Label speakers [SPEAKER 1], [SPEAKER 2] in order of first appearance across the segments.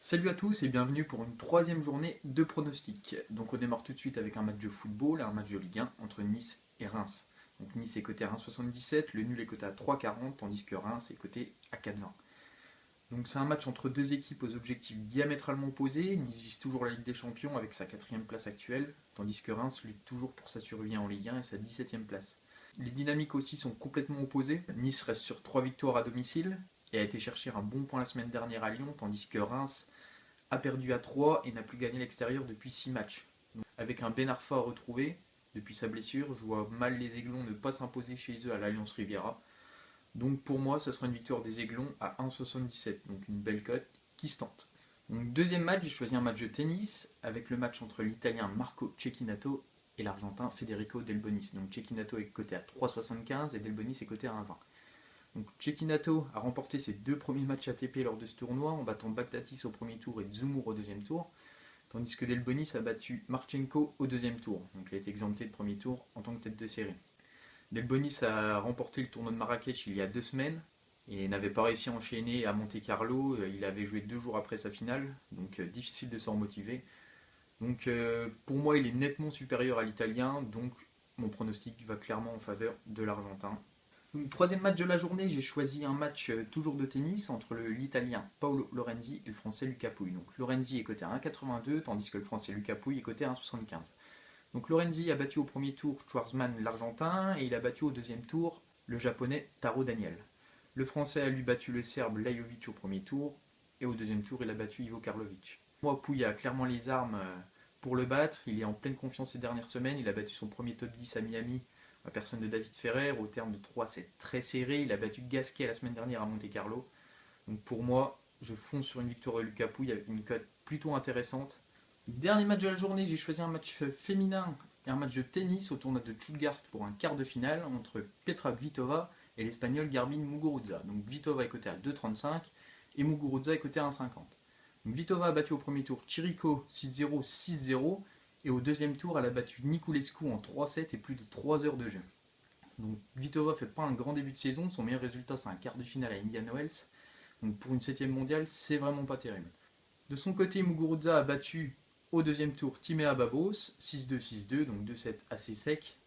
[SPEAKER 1] Salut à tous et bienvenue pour une troisième journée de pronostics. Donc on démarre tout de suite avec un match de football et un match de Ligue 1 entre Nice et Reims. Donc Nice est coté à 1,77, le nul est coté à 3,40 tandis que Reims est coté à 4,20. Donc c'est un match entre deux équipes aux objectifs diamétralement opposés. Nice vise toujours la Ligue des Champions avec sa quatrième place actuelle, tandis que Reims lutte toujours pour sa survie en Ligue 1 et sa 17e place. Les dynamiques aussi sont complètement opposées. Nice reste sur 3 victoires à domicile et a été chercher un bon point la semaine dernière à Lyon, tandis que Reims a perdu à 3 et n'a plus gagné l'extérieur depuis 6 matchs. Donc, avec un Ben Arfa à retrouver depuis sa blessure, je vois mal les Aiglons ne pas s'imposer chez eux à l'Alliance Riviera. Donc pour moi, ça sera une victoire des Aiglons à 1,77, donc une belle cote qui se tente. Donc deuxième match, j'ai choisi un match de tennis avec le match entre l'Italien Marco Cecchinato et l'Argentin Federico Delbonis. Donc Cecchinato est coté à 3,75 et Delbonis est coté à 1,20. Donc Cecchinato a remporté ses deux premiers matchs ATP lors de ce tournoi en battant Baghdatis au premier tour et Dzumhur au deuxième tour, tandis que Delbonis a battu Marchenko au deuxième tour. Donc il a été exempté de premier tour en tant que tête de série. Delbonis a remporté le tournoi de Marrakech il y a 2 semaines et n'avait pas réussi à enchaîner à Monte Carlo. Il avait joué 2 jours après sa finale, donc difficile de s'en remotiver. Donc pour moi, il est nettement supérieur à l'Italien, donc mon pronostic va clairement en faveur de l'Argentin. Troisième match de la journée, j'ai choisi un match toujours de tennis entre l'Italien Paolo Lorenzi et le Français Lucas Pouille. Donc Lorenzi est coté à 1,82 tandis que le Français Lucas Pouille est coté à 1,75. Donc Lorenzi a battu au premier tour Schwarzman l'Argentin et il a battu au deuxième tour le Japonais Taro Daniel. Le Français a lui battu le Serbe Lajovic au premier tour et au deuxième tour il a battu Ivo Karlovic. Moi, Pouille a clairement les armes pour le battre, il est en pleine confiance ces dernières semaines, il a battu son premier top 10 à Miami à personne de David Ferrer, au terme de 3 sets très serrés, il a battu Gasquet la semaine dernière à Monte Carlo. Donc pour moi, je fonce sur une victoire de Lucas Pouille avec une cote plutôt intéressante. Dernier match de la journée, j'ai choisi un match féminin et un match de tennis au tournoi de Stuttgart pour un quart de finale entre Petra Kvitova et l'Espagnole Garbiñe Muguruza. Donc Kvitova est cotée à 2,35 et Muguruza est cotée à 1,50. Kvitova a battu au premier tour Chirico 6-0, 6-0 et au deuxième tour elle a battu Niculescu en 3-7 et plus de 3 heures de jeu. Donc Kvitova fait pas un grand début de saison, son meilleur résultat c'est un quart de finale à Indian Wells. Donc pour une 7ème mondiale, c'est vraiment pas terrible. De son côté, Muguruza a battu au deuxième tour Timea Babos 6-2, 6-2, donc 2-7 assez secs,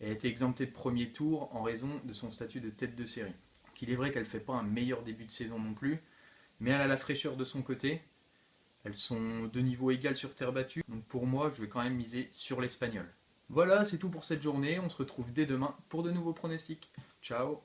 [SPEAKER 1] et a été exemptée de premier tour en raison de son statut de tête de série. Donc il est vrai qu'elle ne fait pas un meilleur début de saison non plus, mais elle a la fraîcheur de son côté. Elles sont de niveau égal sur terre battue, donc pour moi, je vais quand même miser sur l'espagnol. Voilà, c'est tout pour cette journée. On se retrouve dès demain pour de nouveaux pronostics. Ciao!